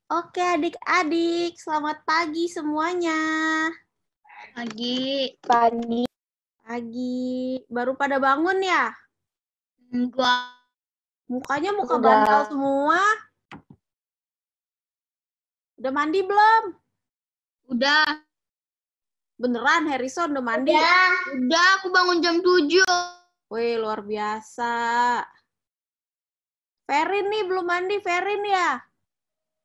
Oke adik-adik, selamat pagi semuanya. Pagi. Pagi, baru pada bangun ya? Gua Mukanya muka bantal semua. Udah mandi belum? udah. Beneran Harrison udah mandi? Udah, aku bangun jam 7. Wih, luar biasa. Ferin nih belum mandi, Ferin ya?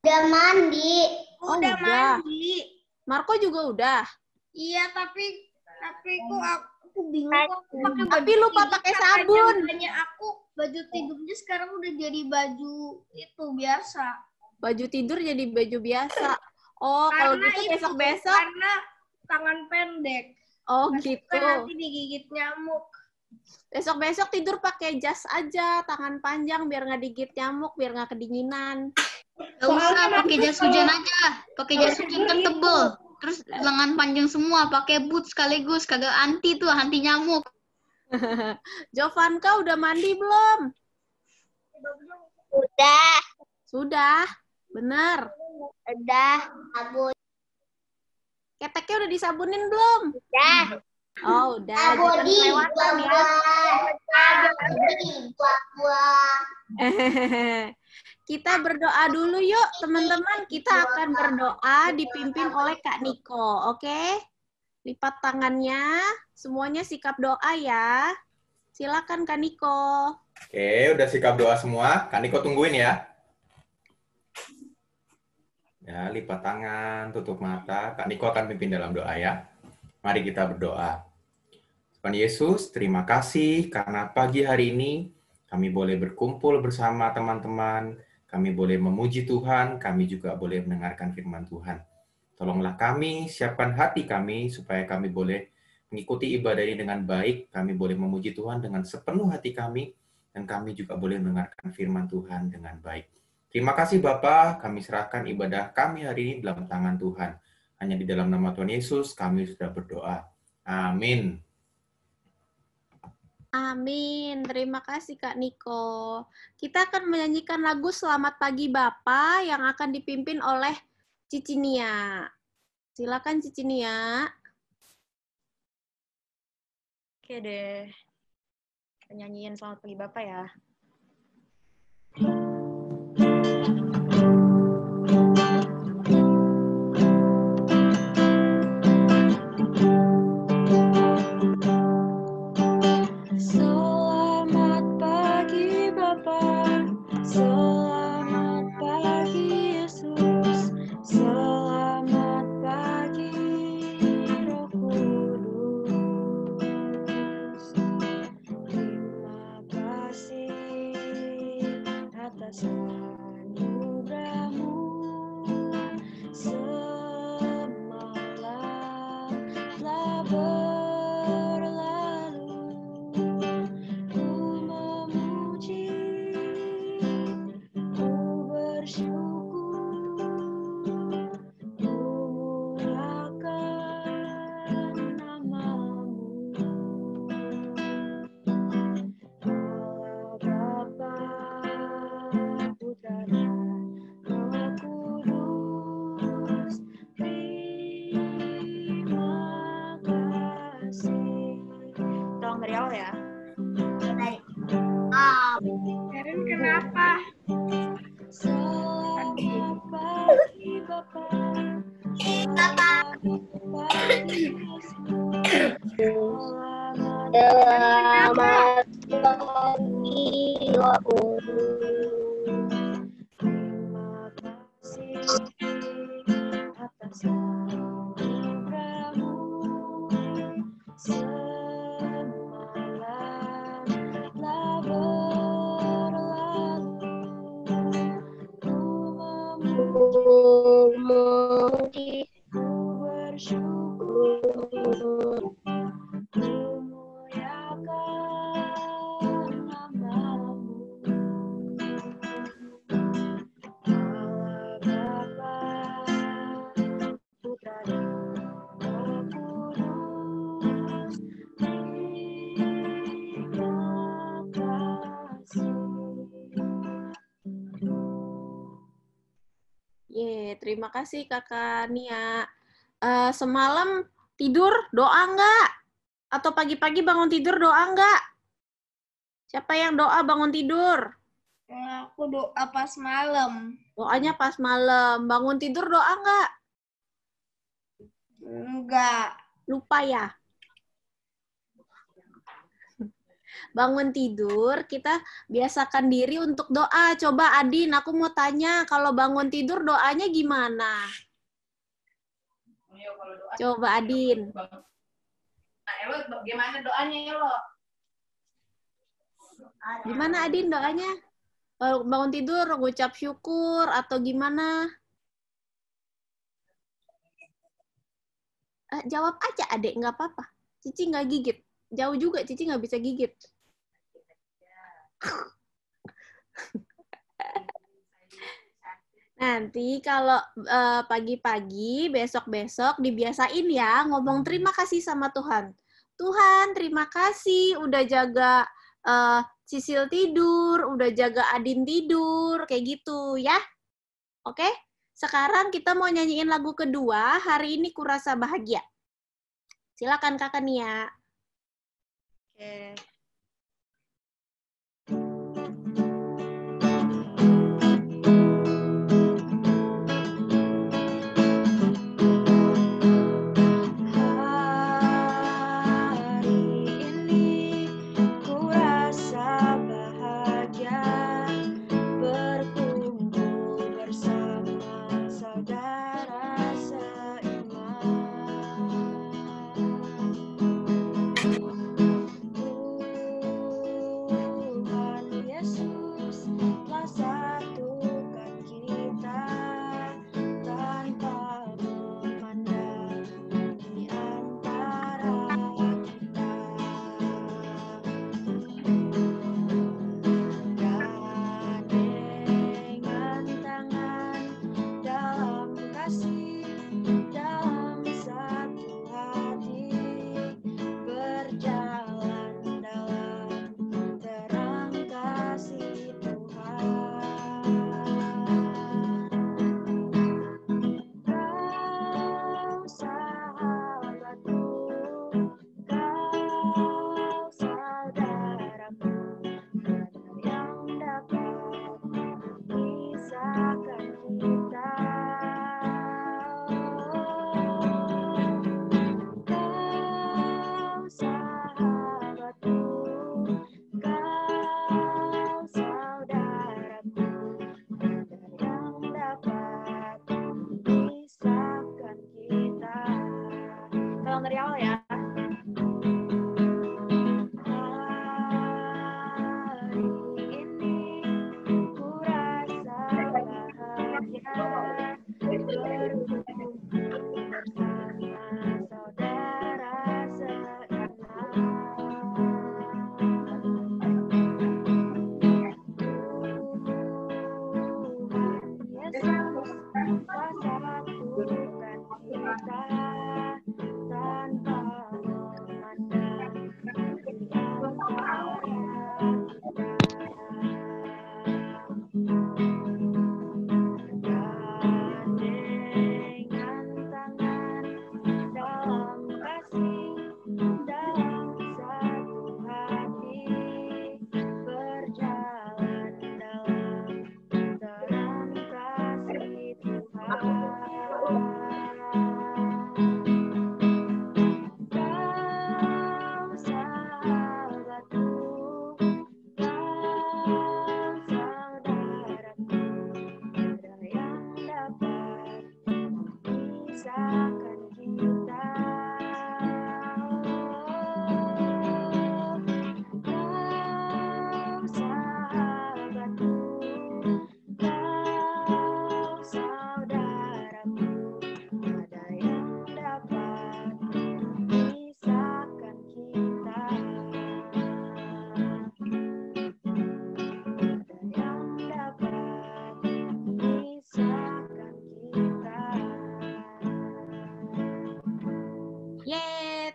Udah mandi. Oh, udah. Mandi. Marco juga udah? Iya, tapi kok aku bingung kok aku pakai baju. Tapi lupa pakai sabun. Makanya aku baju tidurnya sekarang udah jadi baju itu biasa. Baju tidur jadi baju biasa. Oh, kalau gitu besok-besok. Karena tangan pendek. Oh, gitu. Nanti digigit nyamuk. Besok-besok tidur pakai jas aja, tangan panjang biar nggak digigit nyamuk, biar nggak kedinginan. Gak usah, pakai jas hujan aja. Pakai jas hujan kan tebel. Terus lengan panjang semua, pakai boots sekaligus. Kagak anti nyamuk. Jovanka udah mandi belum? Udah. Sudah, bener. Udah. Sabun. Keteknya udah disabunin belum? Udah. Oh, udah. Jangan kelewatan ya. Buah-buah. Kita berdoa dulu yuk, teman-teman. Kita akan berdoa dipimpin oleh Kak Niko, oke? Lipat tangannya, semuanya sikap doa ya. Silakan Kak Niko. Oke, udah sikap doa semua. Kak Niko tungguin ya. Ya, lipat tangan, tutup mata. Kak Niko akan pimpin dalam doa ya. Mari kita berdoa. Tuhan Yesus, terima kasih karena pagi hari ini kami boleh berkumpul bersama teman-teman. Kami boleh memuji Tuhan, kami juga boleh mendengarkan firman Tuhan. Tolonglah kami, siapkan hati kami supaya kami boleh mengikuti ibadah ini dengan baik. Kami boleh memuji Tuhan dengan sepenuh hati kami, dan kami juga boleh mendengarkan firman Tuhan dengan baik. Terima kasih Bapa, kami serahkan ibadah kami hari ini dalam tangan Tuhan. Hanya di dalam nama Tuhan Yesus kami sudah berdoa. Amin. Amin. Terima kasih Kak Niko. Kita akan menyanyikan lagu Selamat Pagi Bapa yang akan dipimpin oleh Cici Nia. Silakan Cici Nia. Oke deh. Nyanyiin Selamat Pagi Bapak ya. Selamat pagi Bapak, selamat pagi Yesus, selamat pagi Roh Kudus. Terima kasih atas anugerah-Mu semalam telah berlalu. Ku memuji, ku bersyukur, ku muliakan nama-Mu. Allah Bapa, Putra dan Roh Kudus, terima kasih. Tolong dari awal ya. Karen kenapa? Selamat pagi Bapak, selamat pagi Yesus, selamat Selamat pagi, Roh Kudus. terima kasih atas anugerah-Mu semalam telah berlalu. Ku memuji, ku bersyukur, ku muliakan nama-Mu. terima kasih Kakak Nia. Semalam tidur doa nggak? Atau pagi-pagi bangun tidur doa nggak? Siapa yang doa bangun tidur? Aku doa pas malam. Doanya pas malam. Bangun tidur doa nggak? Enggak. Lupa ya? Bangun tidur, kita biasakan diri untuk doa. Coba Adin, aku mau tanya, kalau bangun tidur doanya gimana? Coba Adin. Elo, gimana doanya Elo? Gimana Adin doanya? Bangun tidur, ngucap syukur, atau gimana? Jawab aja adek, nggak apa-apa. Cici nggak gigit. Jauh juga, Cici nggak bisa gigit. Nanti kalau pagi-pagi, besok-besok dibiasain ya ngomong terima kasih sama Tuhan. Tuhan, terima kasih udah jaga Sisil tidur, udah jaga Adin tidur, kayak gitu ya. Oke? Sekarang kita mau nyanyiin lagu kedua, Hari Ini Kurasa Bahagia. Silakan Kakak Nia. Oke.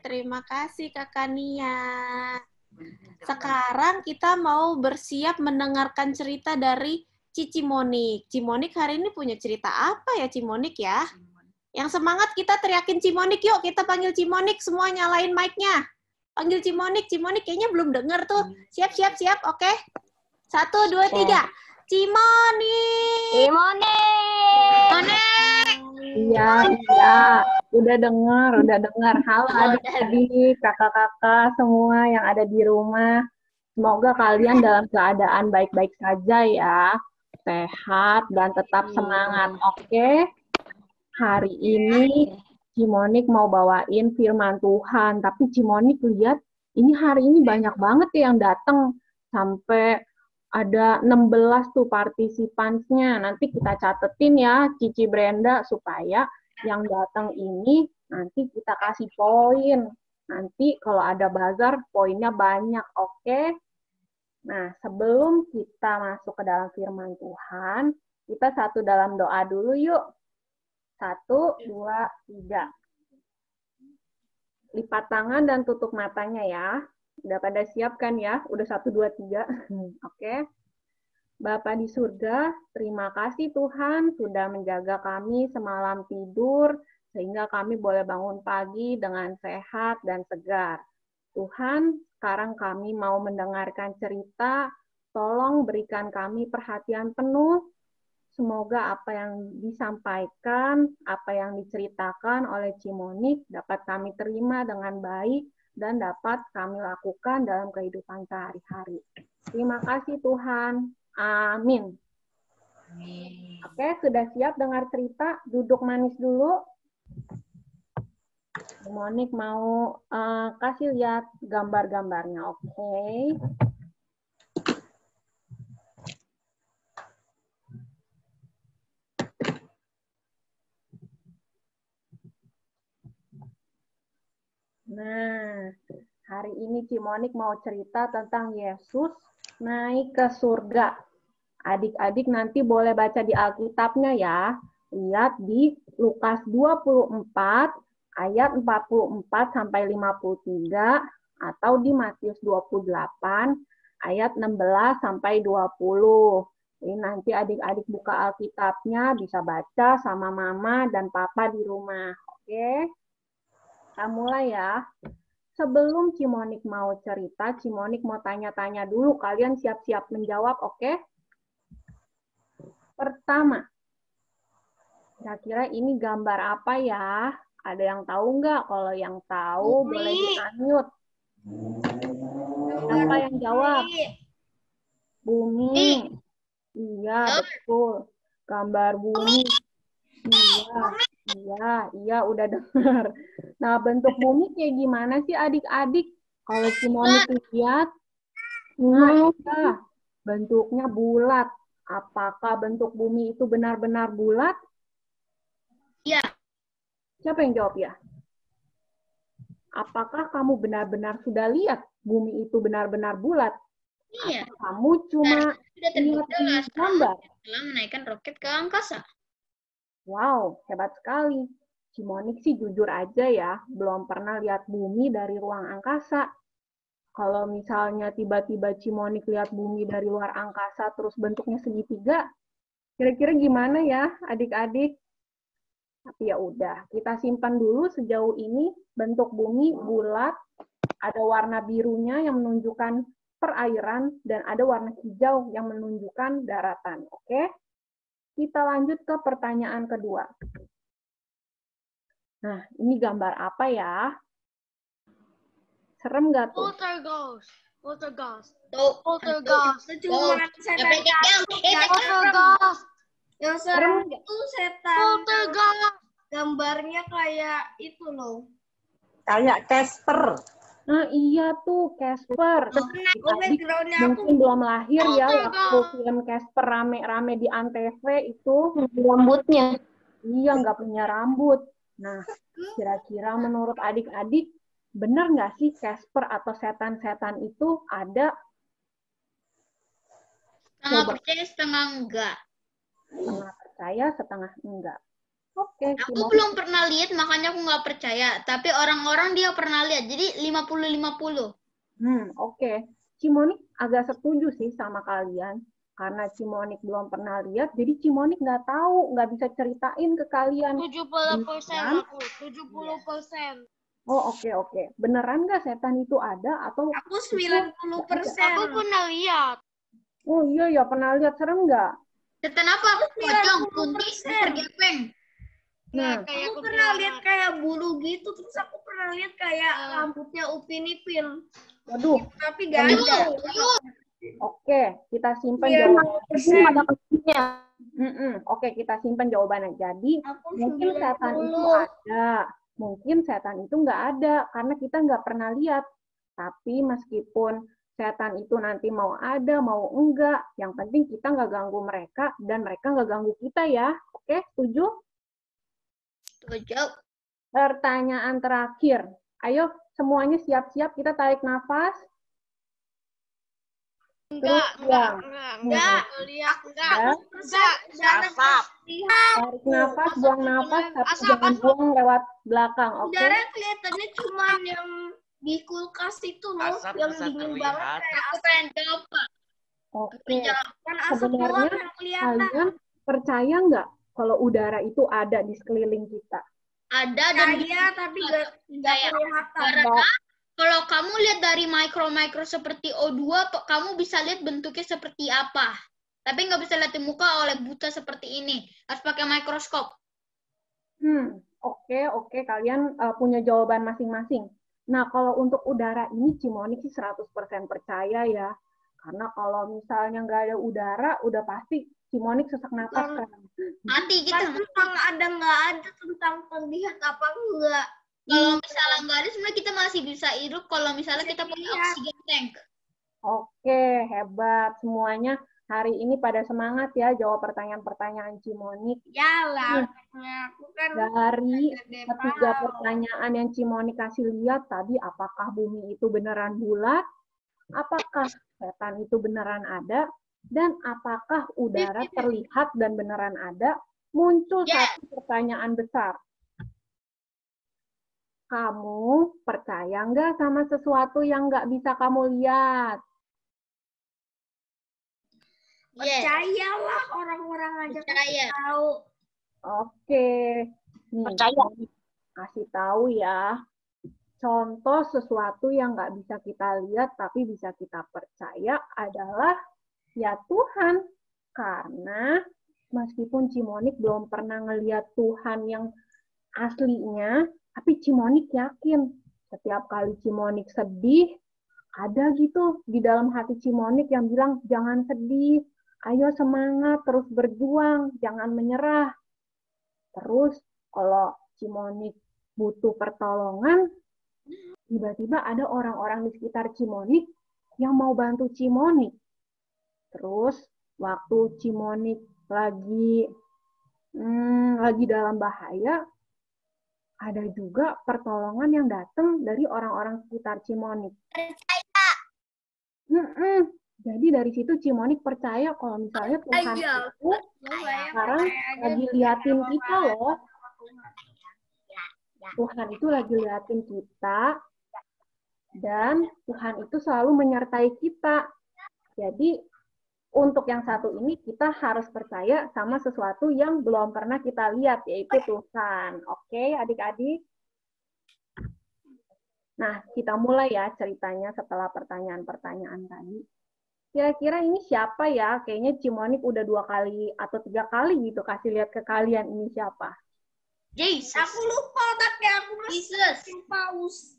Terima kasih Kakak Nia. Sekarang kita mau bersiap mendengarkan cerita dari Cimonik. Cimonik hari ini punya cerita apa ya Cimonik ya? Yang semangat kita teriakin Cimonik yuk. Kita panggil Cimonik, semua nyalain mic-nya. Panggil Cimonik. Cimonik kayaknya belum denger tuh. Siap. Oke. 1, 2, 3. Cimonik. Iya, udah dengar. Halo adik-adik, kakak-kakak semua yang ada di rumah. Semoga kalian dalam keadaan baik-baik saja ya, sehat dan tetap semangat. Oke? Hari ini Cimonik mau bawain firman Tuhan, tapi Cimonik lihat ini hari ini banyak banget ya yang datang, sampai ada 16 tuh partisipansnya. Nanti kita catetin ya, Cici Brenda, supaya yang datang ini nanti kita kasih poin. Nanti kalau ada buzzer, poinnya banyak, oke? Nah, sebelum kita masuk ke dalam firman Tuhan, kita satu dalam doa dulu yuk. 1, 2, 3. Lipat tangan dan tutup matanya ya. Udah pada siap kan ya? Udah 1, 2, 3. Oke. Bapa di surga, terima kasih Tuhan sudah menjaga kami semalam tidur, sehingga kami boleh bangun pagi dengan sehat dan segar. Tuhan, sekarang kami mau mendengarkan cerita, tolong berikan kami perhatian penuh. Semoga apa yang disampaikan, apa yang diceritakan oleh Cimonik dapat kami terima dengan baik dan dapat kami lakukan dalam kehidupan sehari-hari. Terima kasih Tuhan. Amin. Oke, sudah siap dengar cerita? Duduk manis dulu. Monik mau kasih lihat gambar-gambarnya, oke? Nah, hari ini Cimonik mau cerita tentang Yesus naik ke surga. Adik-adik nanti boleh baca di Alkitabnya ya. Lihat di Lukas 24 ayat 44 sampai 53 atau di Matius 28 ayat 16 sampai 20. Ini nanti adik-adik buka Alkitabnya bisa baca sama mama dan papa di rumah. Oke? Kita mulai ya. Sebelum Cimonik mau cerita, Cimonik mau tanya-tanya dulu. Kalian siap-siap menjawab, oke? Pertama, kira-kira ini gambar apa ya? Ada yang tahu nggak? Kalau yang tahu, boleh di-unmute. Siapa yang jawab? Bumi. Iya, betul. Gambar bumi. Iya, udah dengar. Nah, bentuk bumi kayak gimana sih adik-adik? Kalau Cimonik lihat, nah, iya, bentuknya bulat. Apakah bentuk bumi itu benar-benar bulat? Iya. Siapa yang jawab ya? Apakah kamu benar-benar sudah lihat bumi itu benar-benar bulat? Iya. Atau kamu cuma lihat di gambar? Setelah menaikkan roket ke angkasa. Wow, hebat sekali. Cimonik sih jujur aja ya, belum pernah lihat bumi dari ruang angkasa. Kalau misalnya tiba-tiba Cimonik lihat bumi dari luar angkasa terus bentuknya segitiga, kira-kira gimana ya adik-adik? Tapi ya udah, kita simpan dulu sejauh ini bentuk bumi bulat, ada warna birunya yang menunjukkan perairan, dan ada warna hijau yang menunjukkan daratan. Oke? Kita lanjut ke pertanyaan kedua. Nah, ini gambar apa ya? Serem nggak tuh? Poltergeist. Itu cuma setan. Poltergeist. Yang serem Serem nggak? itu setan. Gambarnya kayak itu loh. Kayak Casper. Nah, iya tuh, Casper. Backgroundnya aku Mungkin belum lahir ya waktu film Casper rame-rame di Antv itu. Rambutnya. Iya, nggak punya rambut. Nah, kira-kira menurut adik-adik, benar nggak sih Casper atau setan-setan itu ada? Setengah percaya, setengah enggak. Setengah percaya, setengah enggak. Oke, Aku belum pernah lihat, makanya aku nggak percaya. Tapi orang-orang dia pernah lihat, jadi 50-50. Oke. Cimonik agak setuju sih sama kalian. Karena Cimonik belum pernah lihat, jadi Cimonik nggak tahu, nggak bisa ceritain ke kalian. 70% Beneran? aku, 70%. Oh, oke. Beneran nggak setan itu ada atau Aku itu 90%. Aku pernah lihat. Oh iya ya, pernah lihat, serem nggak? Setan apa? Pocong, kunti, super gepeng. Nah, Aku pernah lihat kayak bulu gitu, terus aku pernah lihat kayak rambutnya Upin Ipin. waduh. Tapi gak ada. Oke, kita simpan Iya, jawabannya. Oke, kita simpan jawabannya. Jadi, Aku mungkin setan itu 90. ada, mungkin setan itu nggak ada, karena kita nggak pernah lihat. Tapi meskipun setan itu nanti mau ada, mau enggak, yang penting kita nggak ganggu mereka, dan mereka nggak ganggu kita ya. Oke, setuju? Setuju. Pertanyaan terakhir. Ayo, semuanya siap-siap, kita tarik nafas. Enggak. Tarik nafas, buang nafas, tapi jangan buang lewat belakang, oke? Udara kelihatannya cuma yang di kulkas itu loh, yang dingin banget kayak Aku pengen jawab, Pak. Oke. kan asap doang Sebenarnya yang kelihatan. kalian percaya nggak kalau udara itu ada di sekeliling kita? Ada dan Saya tapi nggak kelihatan. karena kalau kamu lihat dari mikro seperti O2, kamu bisa lihat bentuknya seperti apa. Tapi nggak bisa lihat di muka oleh buta seperti ini. Harus pakai mikroskop. Oke. Kalian punya jawaban masing-masing. Nah, kalau untuk udara ini Cimonik sih 100% percaya ya. Karena kalau misalnya nggak ada udara, udah pasti Cimonik sesak napas kan. Mati Kan kita. tentang ada nggak ada, tentang terlihat apa enggak. Kalau misalnya nggak ada, sebenarnya kita masih bisa hidup kalau misalnya kita pakai oksigen tank. Oke, hebat semuanya. Hari ini pada semangat ya jawab pertanyaan-pertanyaan Cimonik. Ya lah, aku kan Dari gede ketiga paham. pertanyaan yang Cimonik kasih lihat tadi, apakah bumi itu beneran bulat? Apakah setan itu beneran ada? Dan apakah udara terlihat dan beneran ada? Muncul satu pertanyaan besar. Kamu percaya nggak sama sesuatu yang nggak bisa kamu lihat? Percayalah, orang-orang aja Percaya. tahu. Oke. Nih, kasih tahu ya. Contoh sesuatu yang nggak bisa kita lihat tapi bisa kita percaya adalah ya Tuhan. Karena meskipun Cimonik belum pernah ngelihat Tuhan yang aslinya, tapi Cimonik yakin setiap kali Cimonik sedih, ada gitu di dalam hati Cimonik yang bilang, jangan sedih, ayo semangat, terus berjuang, jangan menyerah. Terus kalau Cimonik butuh pertolongan, tiba-tiba ada orang-orang di sekitar Cimonik yang mau bantu Cimonik. Terus waktu Cimonik lagi dalam bahaya, ada juga pertolongan yang datang dari orang-orang sekitar Cimonik. Jadi dari situ Cimonik percaya kalau misalnya Tuhan itu sekarang lagi liatin kita loh. Tuhan itu lagi liatin kita dan Tuhan itu selalu menyertai kita. Jadi untuk yang satu ini kita harus percaya sama sesuatu yang belum pernah kita lihat, yaitu Tuhan. Oke, adik-adik? Nah, kita mulai ya ceritanya setelah pertanyaan-pertanyaan tadi. Kira-kira ini siapa ya? Kayaknya Cimonik udah 2 kali atau 3 kali gitu kasih lihat ke kalian ini siapa. Jesus. Aku lupa, tapi aku masih paus.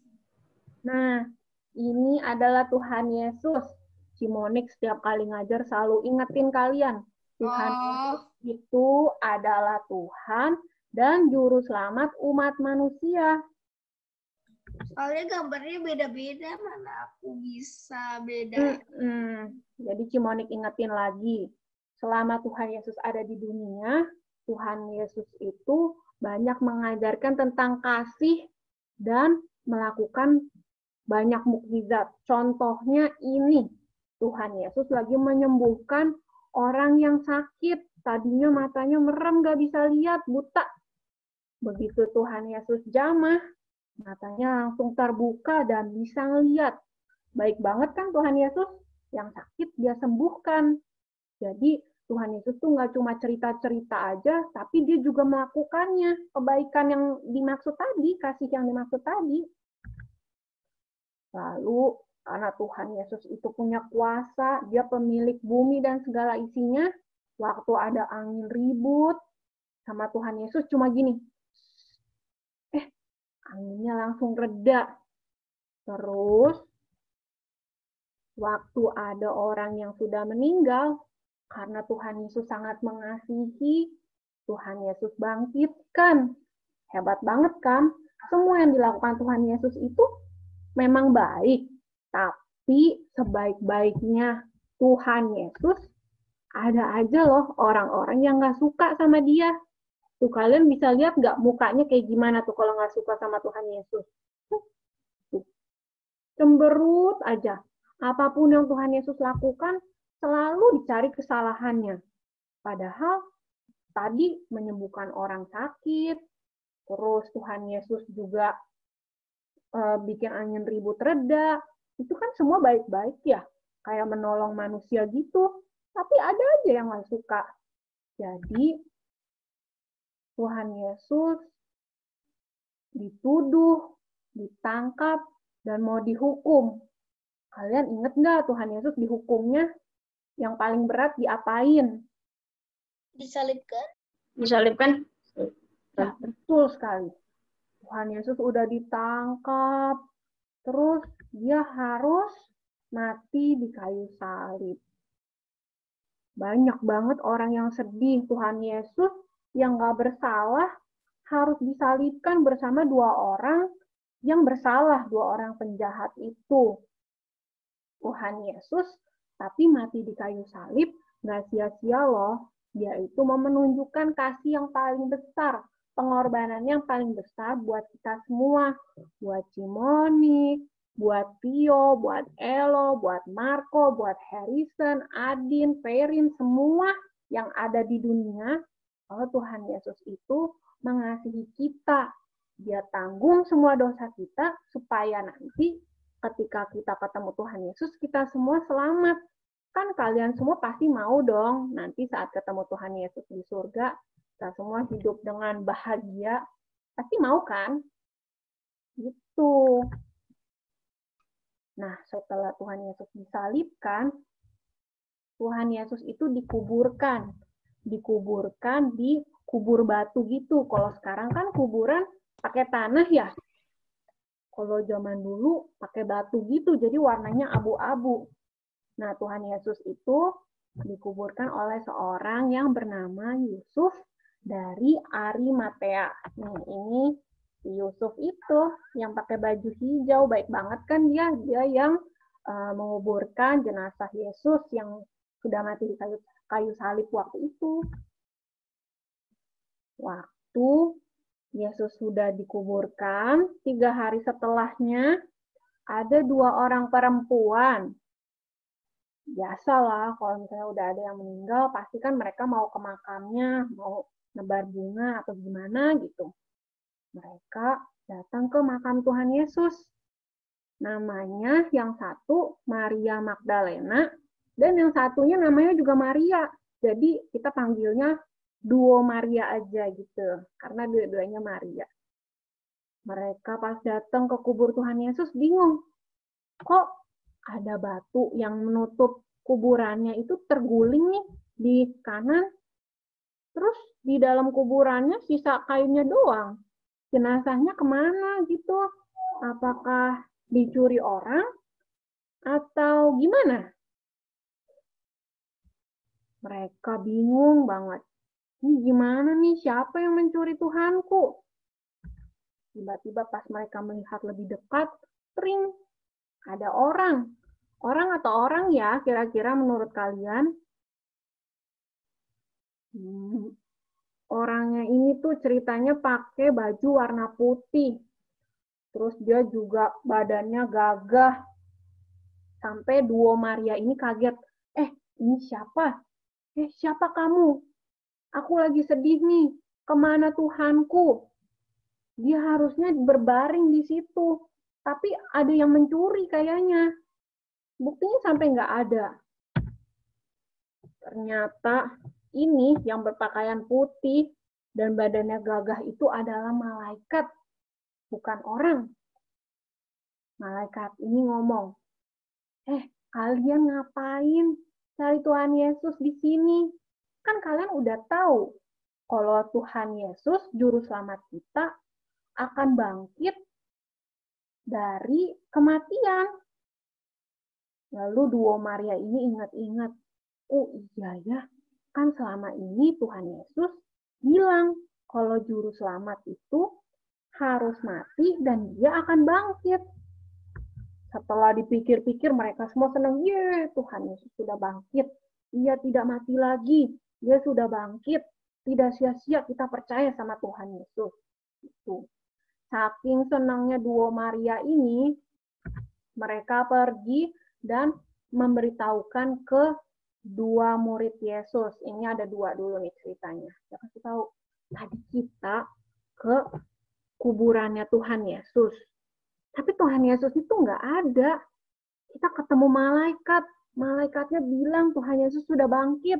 Nah, ini adalah Tuhan Yesus. Cimonik setiap kali ngajar selalu ingetin kalian. Tuhan Yesus itu adalah Tuhan dan Juru Selamat umat manusia. Soalnya gambarnya beda-beda, mana aku bisa beda. Jadi Cimonik ingetin lagi, selama Tuhan Yesus ada di dunia, Tuhan Yesus itu banyak mengajarkan tentang kasih dan melakukan banyak mukjizat. Contohnya ini, Tuhan Yesus lagi menyembuhkan orang yang sakit. Tadinya matanya merem, gak bisa lihat, buta. Begitu Tuhan Yesus jamah, matanya langsung terbuka dan bisa ngelihat. Baik banget kan Tuhan Yesus? Yang sakit dia sembuhkan. Jadi Tuhan Yesus tuh nggak cuma cerita-cerita aja, tapi dia juga melakukannya. Kebaikan yang dimaksud tadi, kasih yang dimaksud tadi. Lalu, karena Tuhan Yesus itu punya kuasa, dia pemilik bumi dan segala isinya, waktu ada angin ribut, sama Tuhan Yesus cuma gini, anginnya langsung reda. Terus, waktu ada orang yang sudah meninggal, karena Tuhan Yesus sangat mengasihi, Tuhan Yesus bangkitkan. Hebat banget kan? Semua yang dilakukan Tuhan Yesus itu memang baik. Tapi sebaik-baiknya Tuhan Yesus, ada aja loh orang-orang yang nggak suka sama dia. Tuh kalian bisa lihat nggak mukanya kayak gimana tuh kalau nggak suka sama Tuhan Yesus. Cemberut aja. Apapun yang Tuhan Yesus lakukan, selalu dicari kesalahannya. Padahal tadi menyembuhkan orang sakit, terus Tuhan Yesus juga bikin angin ribut reda. Itu kan semua baik-baik ya, kayak menolong manusia gitu. Tapi ada aja yang nggak suka. Jadi Tuhan Yesus dituduh, ditangkap, dan mau dihukum. Kalian inget nggak Tuhan Yesus dihukumnya? Yang paling berat diapain? Disalibkan? Disalibkan? Nah, betul sekali. Tuhan Yesus udah ditangkap, terus dia harus mati di kayu salib. Banyak banget orang yang sedih. Tuhan Yesus yang nggak bersalah harus disalibkan bersama dua orang yang bersalah, dua orang penjahat itu. Tuhan Yesus tapi mati di kayu salib nggak sia-sia loh. Dia itu mau menunjukkan kasih yang paling besar, pengorbanan yang paling besar buat kita semua, buat Cimoni, buat Tio, buat Elo, buat Marco, buat Harrison, Adin, Ferin, semua yang ada di dunia. Kalau Tuhan Yesus itu mengasihi kita, dia tanggung semua dosa kita supaya nanti ketika kita ketemu Tuhan Yesus, kita semua selamat. Kan kalian semua pasti mau dong nanti saat ketemu Tuhan Yesus di surga, kita semua hidup dengan bahagia. Pasti mau kan? Gitu. Nah, setelah Tuhan Yesus disalibkan, Tuhan Yesus itu dikuburkan. Dikuburkan di kubur batu gitu. Kalau sekarang kan kuburan pakai tanah ya. Kalau zaman dulu pakai batu gitu, jadi warnanya abu-abu. Nah, Tuhan Yesus itu dikuburkan oleh seorang yang bernama Yusuf dari Arimatea. Nih, ini Yusuf itu yang pakai baju hijau, baik banget kan dia? Dia yang menguburkan jenazah Yesus yang sudah mati di kayu salib waktu itu. Waktu Yesus sudah dikuburkan, 3 hari setelahnya ada 2 orang perempuan. Biasalah kalau misalnya udah ada yang meninggal, pasti kan mereka mau ke makamnya, mau nebar bunga atau gimana gitu. Mereka datang ke makam Tuhan Yesus. Namanya yang satu Maria Magdalena, dan yang satunya namanya juga Maria. Jadi kita panggilnya duo Maria aja gitu, karena dua-duanya Maria. Mereka pas datang ke kubur Tuhan Yesus bingung. Kok ada batu yang menutup kuburannya itu terguling nih di kanan. Terus di dalam kuburannya sisa kainnya doang. Jenazahnya kemana gitu? Apakah dicuri orang? Atau gimana? Mereka bingung banget. Ini gimana nih? Siapa yang mencuri Tuhanku? Tiba-tiba pas mereka melihat lebih dekat, ring. Ada orang. Orang atau orang ya, kira-kira menurut kalian? Orangnya ini tuh ceritanya pakai baju warna putih. Terus dia juga badannya gagah. Sampai duo Maria ini kaget. Ini siapa? Siapa kamu? Aku lagi sedih nih. Kemana Tuhanku? Dia harusnya berbaring di situ. Tapi ada yang mencuri kayaknya. Buktinya sampai nggak ada. Ternyata ini yang berpakaian putih dan badannya gagah itu adalah malaikat, bukan orang. Malaikat ini ngomong, kalian ngapain cari Tuhan Yesus di sini? Kan kalian udah tahu kalau Tuhan Yesus, Juru Selamat kita, akan bangkit dari kematian. Lalu duo Maria ini ingat-ingat, oh iya ya, kan selama ini Tuhan Yesus bilang kalau Juru Selamat itu harus mati dan dia akan bangkit. Setelah dipikir-pikir mereka semua senang, ye Tuhan Yesus sudah bangkit. Dia tidak mati lagi, dia sudah bangkit. Tidak sia-sia kita percaya sama Tuhan Yesus. Itu. Saking senangnya duo Maria ini, mereka pergi dan memberitahukan ke dua murid Yesus. Ini ada dua dulu nih ceritanya. Saya kasih tahu, tadi kita ke kuburannya Tuhan Yesus. Tapi Tuhan Yesus itu nggak ada. Kita ketemu malaikat. Malaikatnya bilang Tuhan Yesus sudah bangkit.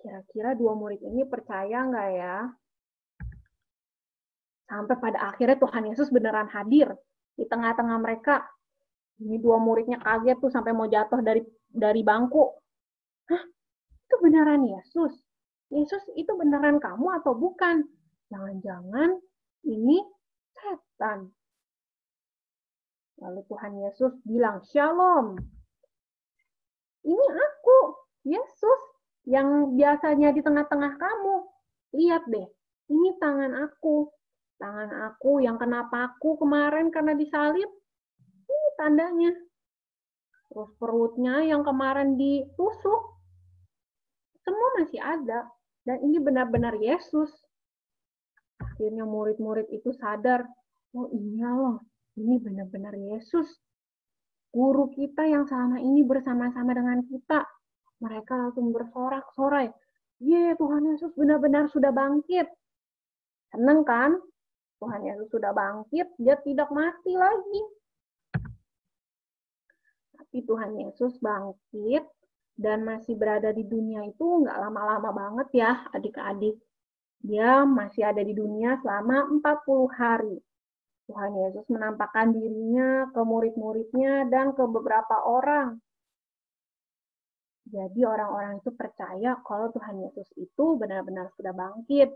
Kira-kira dua murid ini percaya nggak ya? Sampai pada akhirnya Tuhan Yesus beneran hadir di tengah-tengah mereka. Ini dua muridnya kaget tuh sampai mau jatuh dari bangku. Hah? Itu beneran Yesus? Yesus itu beneran kamu atau bukan? Jangan-jangan ini setan. Lalu Tuhan Yesus bilang, Shalom. Ini aku, Yesus, yang biasanya di tengah-tengah kamu. Lihat deh, ini tangan aku. Tangan aku yang kena paku kemarin karena disalib. Ini tandanya. Terus perutnya yang kemarin ditusuk. Semua masih ada. Dan ini benar-benar Yesus. Akhirnya murid-murid itu sadar, oh iya loh, ini benar-benar Yesus. Guru kita yang selama ini bersama-sama dengan kita. Mereka langsung bersorak-sorai. Ye, Tuhan Yesus benar-benar sudah bangkit. Senang kan? Tuhan Yesus sudah bangkit, dia tidak mati lagi. Tapi Tuhan Yesus bangkit dan masih berada di dunia itu nggak lama-lama banget ya adik-adik. Dia masih ada di dunia selama 40 hari. Tuhan Yesus menampakkan dirinya ke murid-muridnya dan ke beberapa orang. Jadi orang-orang itu percaya kalau Tuhan Yesus itu benar-benar sudah bangkit.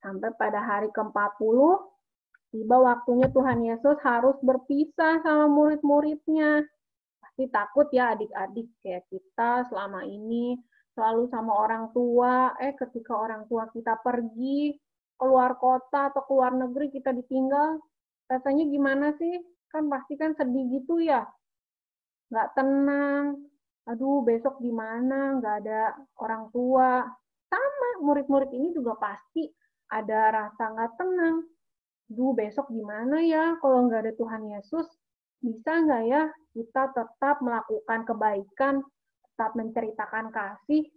Sampai pada hari ke-40, tiba waktunya Tuhan Yesus harus berpisah sama murid-muridnya. Pasti takut ya adik-adik, kayak kita selama ini selalu sama orang tua, ketika orang tua kita pergi keluar kota atau keluar negeri kita ditinggal, rasanya gimana sih? Kan pasti kan sedih gitu ya. Nggak tenang, aduh besok gimana, nggak ada orang tua. Sama, murid-murid ini juga pasti ada rasa nggak tenang. Aduh besok gimana ya kalau nggak ada Tuhan Yesus? Bisa nggak ya kita tetap melakukan kebaikan, tetap menceritakan kasih,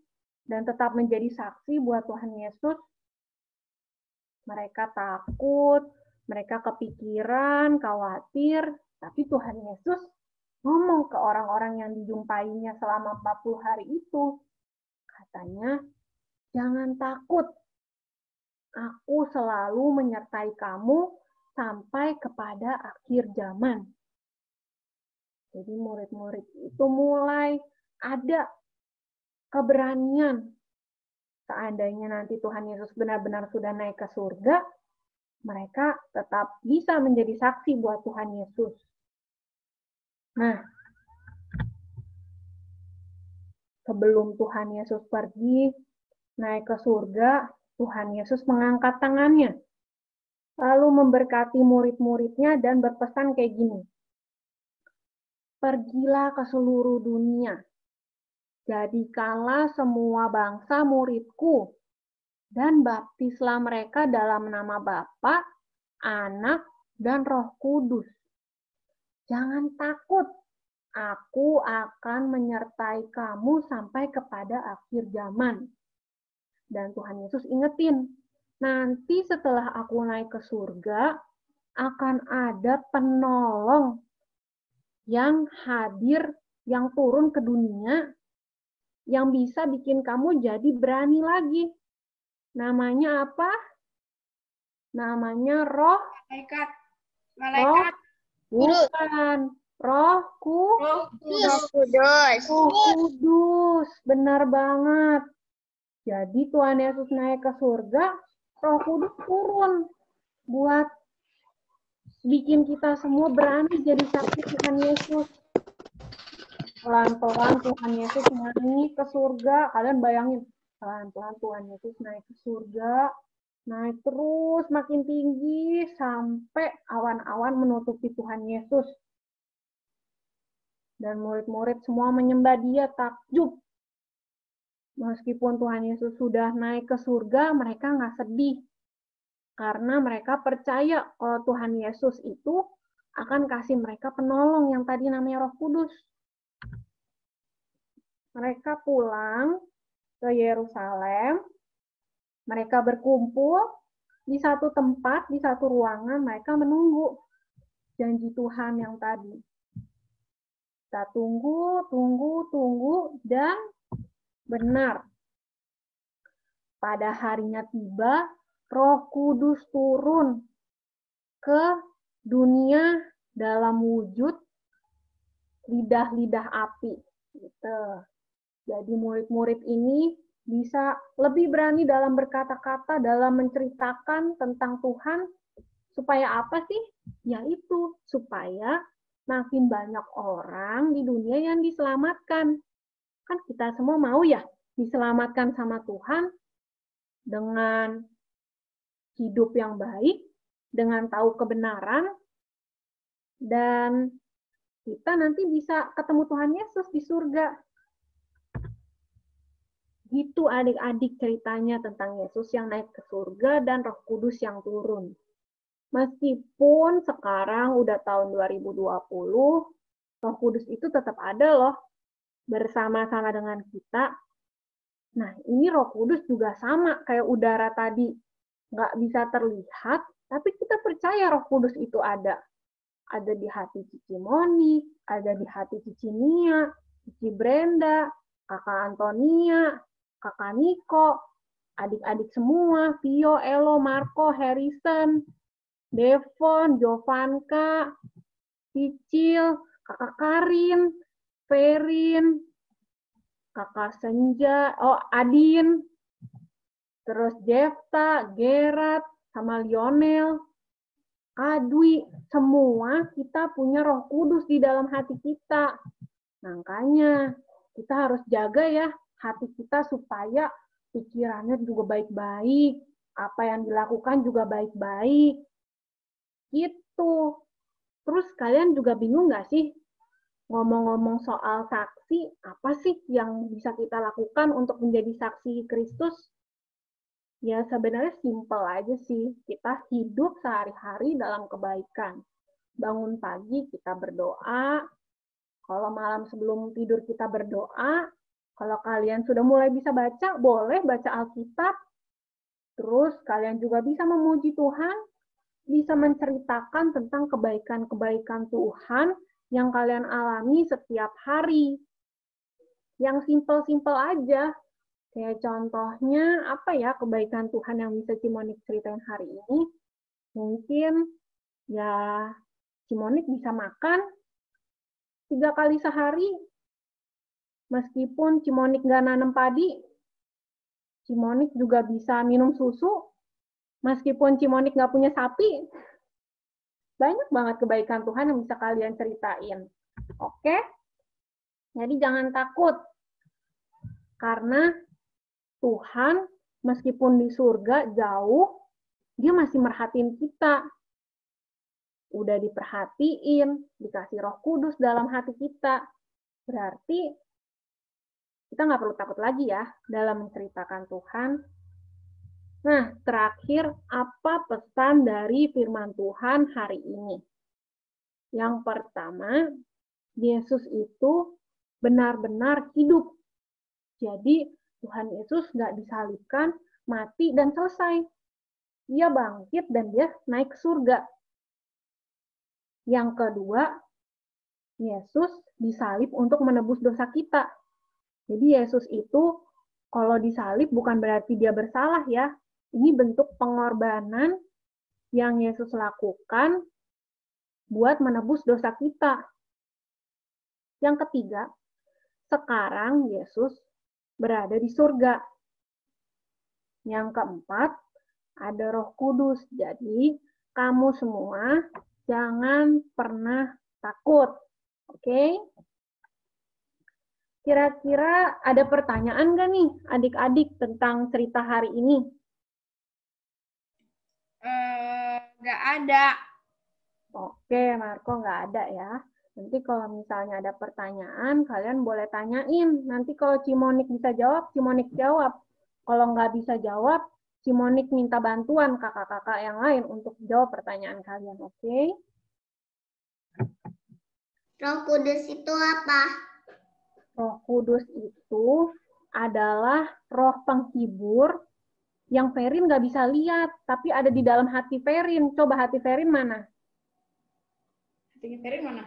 dan tetap menjadi saksi buat Tuhan Yesus? Mereka takut, mereka kepikiran, khawatir, tapi Tuhan Yesus ngomong ke orang-orang yang dijumpainya selama 40 hari itu. Katanya, jangan takut, aku selalu menyertai kamu sampai kepada akhir zaman. Jadi murid-murid itu mulai ada keberanian. Seandainya nanti Tuhan Yesus benar-benar sudah naik ke surga, mereka tetap bisa menjadi saksi buat Tuhan Yesus. Nah, sebelum Tuhan Yesus pergi naik ke surga, Tuhan Yesus mengangkat tangannya, lalu memberkati murid-muridnya dan berpesan kayak gini, pergilah ke seluruh dunia, jadikanlah semua bangsa muridku, dan baptislah mereka dalam nama Bapa, Anak, dan Roh Kudus. Jangan takut, aku akan menyertai kamu sampai kepada akhir zaman. Dan Tuhan Yesus ingetin, nanti setelah aku naik ke surga, akan ada penolong yang hadir, yang turun ke dunia, yang bisa bikin kamu jadi berani lagi. Namanya apa? Namanya roh. Malaikat. Roh. Bukan. Roh Kudus. Kudus. Benar banget. Jadi Tuhan Yesus naik ke surga, Roh Kudus turun buat bikin kita semua berani jadi saksi Tuhan Yesus. Pelan-pelan Tuhan Yesus naik ke surga. Kalian bayangin, pelan-pelan Tuhan Yesus naik ke surga, naik terus makin tinggi sampai awan-awan menutupi Tuhan Yesus. Dan murid-murid semua menyembah Dia, takjub. Meskipun Tuhan Yesus sudah naik ke surga, mereka nggak sedih. Karena mereka percaya kalau Tuhan Yesus itu akan kasih mereka penolong yang tadi namanya Roh Kudus. Mereka pulang ke Yerusalem, mereka berkumpul di satu tempat, di satu ruangan, mereka menunggu janji Tuhan yang tadi. Kita tunggu, dan benar. Pada harinya tiba, Roh Kudus turun ke dunia dalam wujud lidah-lidah api. Gitu. Jadi murid-murid ini bisa lebih berani dalam berkata-kata, dalam menceritakan tentang Tuhan. Supaya apa sih? Yaitu supaya makin banyak orang di dunia yang diselamatkan. Kan kita semua mau ya diselamatkan sama Tuhan dengan hidup yang baik, dengan tahu kebenaran, dan kita nanti bisa ketemu Tuhan Yesus di surga. Gitu adik-adik ceritanya tentang Yesus yang naik ke surga dan Roh Kudus yang turun. Meskipun sekarang udah tahun 2020, Roh Kudus itu tetap ada loh bersama-sama dengan kita. Nah, ini Roh Kudus juga sama kayak udara tadi. Nggak bisa terlihat, tapi kita percaya Roh Kudus itu ada. Ada di hati Cici Moni, ada di hati Cici Nia, Cici Brenda, Kakak Antonia, Kakak Niko, adik-adik semua, Vio, Elo, Marco, Harrison, Devon, Jovanka, Cicil, Kakak Karin, Ferin, Kakak Senja, Adin, terus Jefta, Gerard, sama Lionel, Adwi, semua kita punya Roh Kudus di dalam hati kita. Makanya kita harus jaga ya hati kita supaya pikirannya juga baik-baik, apa yang dilakukan juga baik-baik. Gitu. Terus kalian juga bingung nggak sih? Ngomong-ngomong soal saksi, apa sih yang bisa kita lakukan untuk menjadi saksi Kristus? Ya sebenarnya simpel aja sih. Kita hidup sehari-hari dalam kebaikan. Bangun pagi kita berdoa. Kalau malam sebelum tidur kita berdoa. Kalau kalian sudah mulai bisa baca, boleh baca Alkitab. Terus kalian juga bisa memuji Tuhan. Bisa menceritakan tentang kebaikan-kebaikan Tuhan yang kalian alami setiap hari. Yang simpel-simpel aja. Kayak contohnya, apa ya kebaikan Tuhan yang bisa Cimonik ceritain hari ini? Mungkin, ya, Cimonik bisa makan 3 kali sehari. Meskipun Cimonik nggak nanam padi, Cimonik juga bisa minum susu. Meskipun Cimonik nggak punya sapi. Banyak banget kebaikan Tuhan yang bisa kalian ceritain. Oke? Jadi jangan takut. Karena Tuhan, meskipun di surga jauh, Dia masih merhatiin kita. Udah diperhatiin, dikasih Roh Kudus dalam hati kita. Berarti kita nggak perlu takut lagi ya dalam menceritakan Tuhan. Nah, terakhir, apa pesan dari firman Tuhan hari ini? Yang pertama, Yesus itu benar-benar hidup. Jadi, Tuhan Yesus nggak disalibkan, mati, dan selesai. Dia bangkit dan dia naik ke surga. Yang kedua, Yesus disalib untuk menebus dosa kita. Jadi Yesus itu kalau disalib bukan berarti dia bersalah ya. Ini bentuk pengorbanan yang Yesus lakukan buat menebus dosa kita. Yang ketiga, sekarang Yesus berada di surga. Yang keempat, ada Roh Kudus. Jadi, kamu semua jangan pernah takut. Oke? Kira-kira ada pertanyaan nggak nih adik-adik tentang cerita hari ini? Nggak ada. Oke, Marco nggak ada ya. Nanti kalau misalnya ada pertanyaan, kalian boleh tanyain. Nanti kalau Cimonik bisa jawab, Cimonik jawab. Kalau nggak bisa jawab, Cimonik minta bantuan kakak-kakak yang lain untuk jawab pertanyaan kalian, oke? Roh Kudus itu apa? Roh Kudus itu adalah roh penghibur yang Ferin nggak bisa lihat, tapi ada di dalam hati Ferin. Coba hati Ferin mana? Hatinya Ferin mana?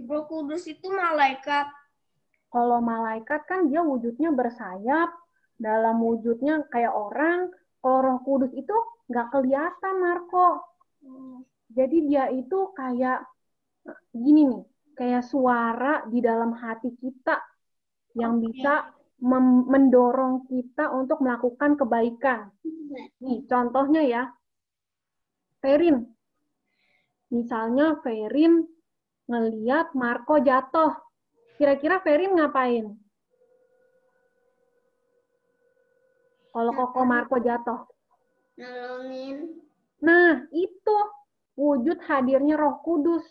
Roh Kudus itu malaikat. Kalau malaikat kan dia wujudnya bersayap, dalam wujudnya kayak orang. Kalau Roh Kudus itu nggak kelihatan, Marco. Jadi dia itu kayak gini nih, kayak suara di dalam hati kita yang bisa mendorong kita untuk melakukan kebaikan. Nih, contohnya ya, Ferin. Misalnya Ferin ngeliat Marco jatuh. Kira-kira Ferin ngapain? Kalau Koko Marco jatuh. Nolongin. Nah, itu wujud hadirnya Roh Kudus.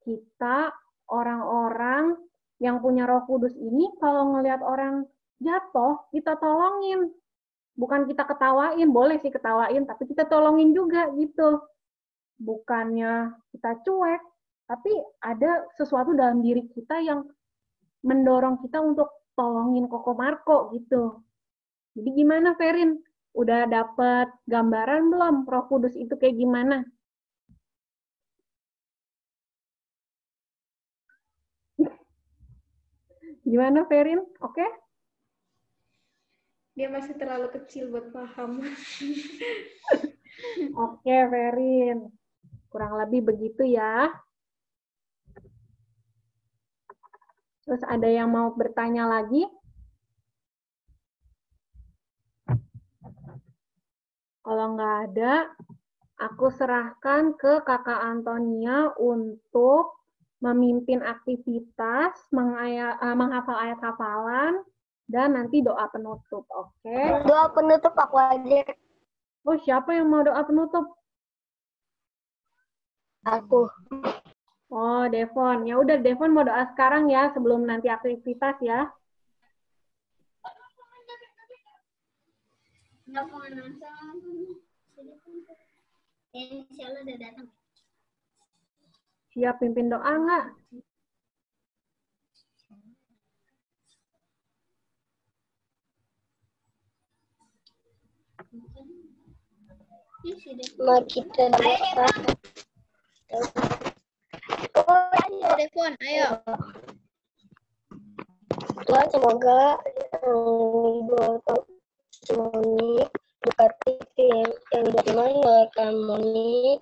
Kita, orang-orang yang punya Roh Kudus ini, kalau ngelihat orang jatuh, kita tolongin. Bukan kita ketawain, boleh sih ketawain, tapi kita tolongin juga gitu. Bukannya kita cuek, tapi ada sesuatu dalam diri kita yang mendorong kita untuk tolongin Koko Marco gitu. Jadi gimana Ferin? Udah dapet gambaran belum Roh Kudus itu kayak gimana? Gimana Ferin? Oke? Dia masih terlalu kecil buat paham. Oke, Ferin. Kurang lebih begitu ya. Terus ada yang mau bertanya lagi? Kalau nggak ada, aku serahkan ke Kakak Antonia untuk memimpin aktivitas, menghafal ayat hafalan, dan nanti doa penutup. Oke? Doa penutup aku aja. Oh, siapa yang mau doa penutup? Aku. Oh, Devon. Ya udah, Devon mau doa sekarang ya, sebelum nanti aktivitas ya. Insya Allah udah datang. Siap pimpin doa nggak? Mari kita doa. Ayo, Devon, ayo. Tuhan semoga Moni berkati yang dimana oleh Moni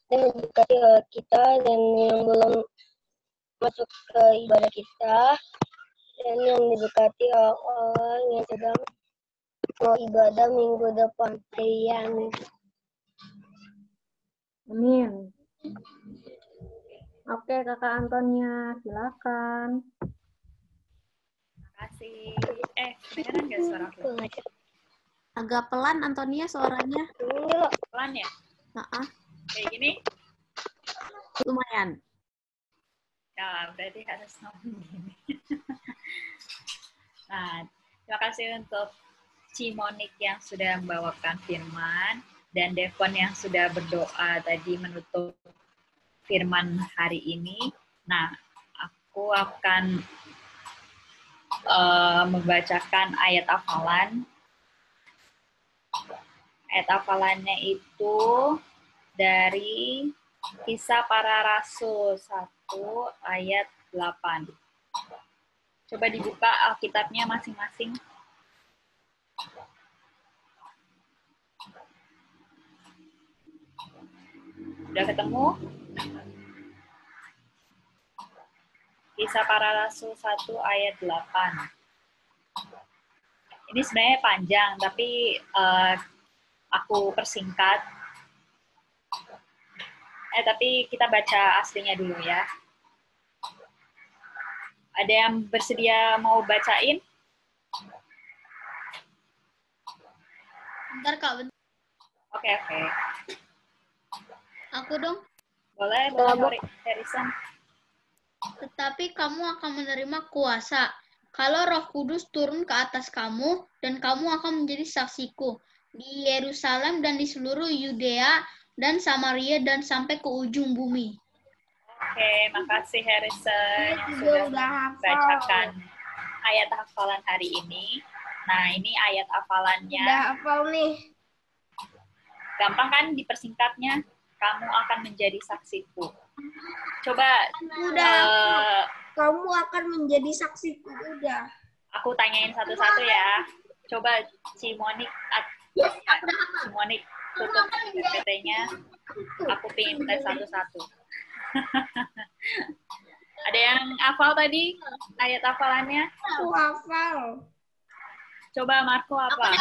dan berkati oleh kita dan yang belum masuk ke ibadah kita dan yang diberkati orang yang sedang mau ibadah minggu depan. Amin. Amin. Oke, Kakak Antonia, silakan. Kasih. Kedengeran nggak suara aku? Agak pelan Antonia suaranya. Pelan ya? Kayak gini? Lumayan. Ya, berarti harus ngomong gini. Nah, terima kasih untuk Cimonik yang sudah membawakan firman dan Devon yang sudah berdoa tadi menutup firman hari ini. Nah, aku akan membacakan ayat hafalan. Ayat hafalannya itu dari Kisah Para Rasul 1 ayat 8. Coba dibuka Alkitabnya masing-masing. Udah ketemu? Kisah Para Rasul 1 ayat 8. Ini sebenarnya panjang, tapi aku persingkat. Tapi kita baca aslinya dulu ya. Ada yang bersedia mau bacain? Bentar Kak, bentar. Oke. Aku dong. Boleh, Harrison. Tetapi kamu akan menerima kuasa kalau Roh Kudus turun ke atas kamu, dan kamu akan menjadi saksiku di Yerusalem dan di seluruh Yudea dan Samaria dan sampai ke ujung bumi. Oke, makasih Harrison yang sudah membacakan ayat hafalan hari ini. Nah, ini ayat hafalannya. Udah hafal nih. Gampang kan dipersingkatnya? Kamu akan menjadi saksiku. Coba. Kamu akan menjadi saksiku. Udah. Aku tanyain satu-satu ya. Coba Cimonik tutup PPT-nya. Aku pengen tes satu-satu. Ada yang hafal tadi ayat hafalannya? Aku hafal. Coba Marco apa?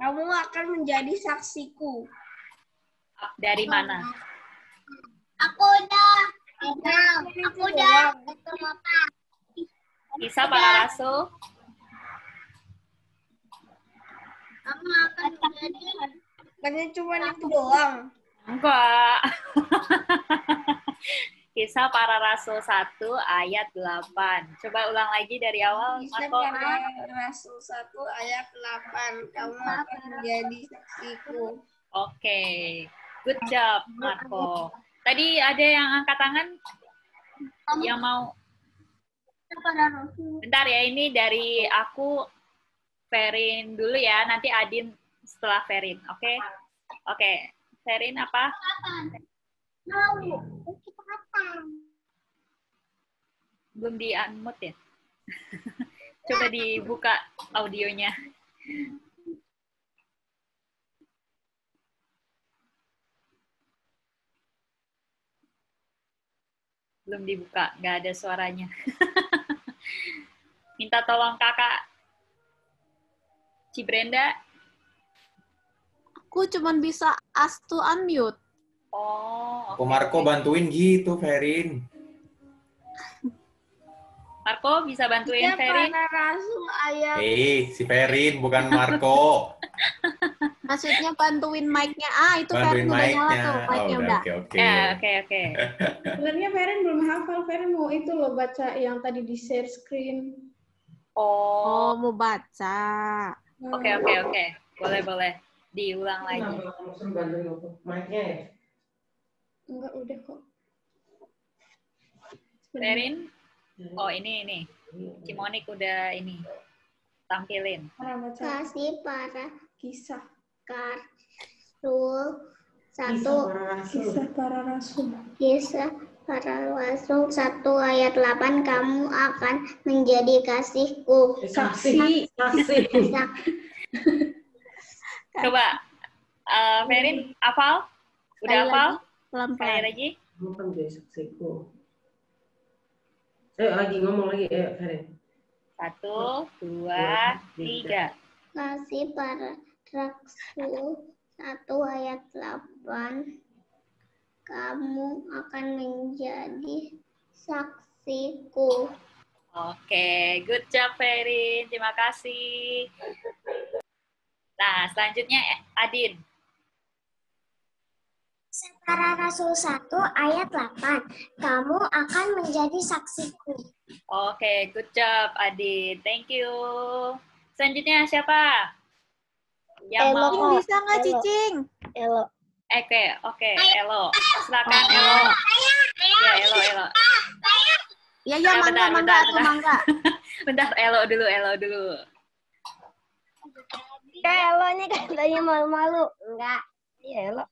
Kamu akan menjadi saksiku. Dari mana? Aku udah. Kisah Para Rasul. Kamu akan menjadi. Bukannya cuma itu doang. Enggak. Kisah Para Rasul 1 ayat 8. Coba ulang lagi dari awal, Kisah Marco. Para Rasul 1 ayat 8. Kamu akan menjadi saksiku. Oke. Good job, Marco. Tadi ada yang angkat tangan? Yang mau? Bentar ya, ini dari aku, Ferin dulu ya. Nanti Adin setelah Ferin, oke? Oke. Ferin apa? Belum di-unmute ya? Coba dibuka audionya. Belum dibuka, nggak ada suaranya. Minta tolong kakak Cibrenda. Aku cuman bisa ask to unmute. Oh, Ko Marco bantuin gitu, Ferin. Marco bisa bantuin Ferin? Para Rasul ayat. Si Ferin bukan Marco. Maksudnya bantuin mic-nya. Itu Bantuin Ferin udah nyala mic-nya. tuh. Mic-nya Oh, udah. oke. Ya, oke. Sebenarnya Ferin belum hafal. Ferin mau itu loh baca yang tadi di share screen. Oh, mau baca. Oke. Boleh. Diulang lagi. Enggak, udah kok. Ferin? Oh, ini. Cimonik udah ini. Tampilin. Kasih para Kisah. Rasul 1. Kisah para rasul. Kisah Para Rasul 1 ayat 8. Kamu akan menjadi kasihku. Saksi. Coba. Ferin, hafal? Udah Sekali hafal? lagi, pelan-pelan. Sekali lagi. Kamu kan jadi saksiku. Lagi ngomong lagi, Ferin. 1, 2, 3. Kasih para Rasul 1 ayat 8. Kamu akan menjadi saksiku. Oke, good job Ferin. Terima kasih. Nah, selanjutnya Adin. Para Rasul 1 ayat 8. Kamu akan menjadi saksiku. Oke, good job Adin. Thank you. Selanjutnya siapa? Yang Elo. mau? Cicing bisa nggak, Cicing? Elo. Oke, Elo. Silakan Elo. Ya, Elo. Ya, Bentar. mangga. Bentar, Elo dulu. Elo ini katanya malu-malu. Enggak. Iya, Elo.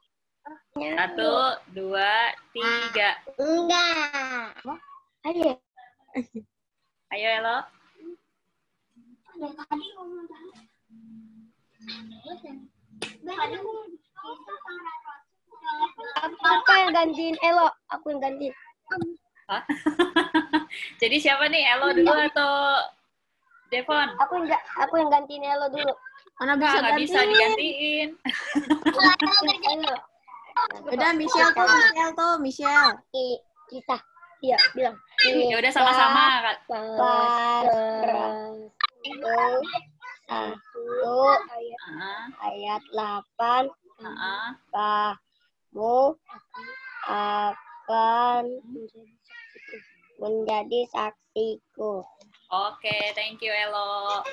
1, 2, 3. Enggak. Ayo. Ayo Elo. Apa yang gantiin Elo? Aku yang gantiin. Hah? Jadi siapa nih? Elo dulu atau Devon? Aku yang gantiin Elo dulu. Mana bisa Nggak bisa gantiin? digantiin. Udah Michelle tuh, Michelle. Kita. Iya, bilang. Ya udah sama-sama. Ayat 8. Kamu akan menjadi saksiku. Oke, thank you Elo.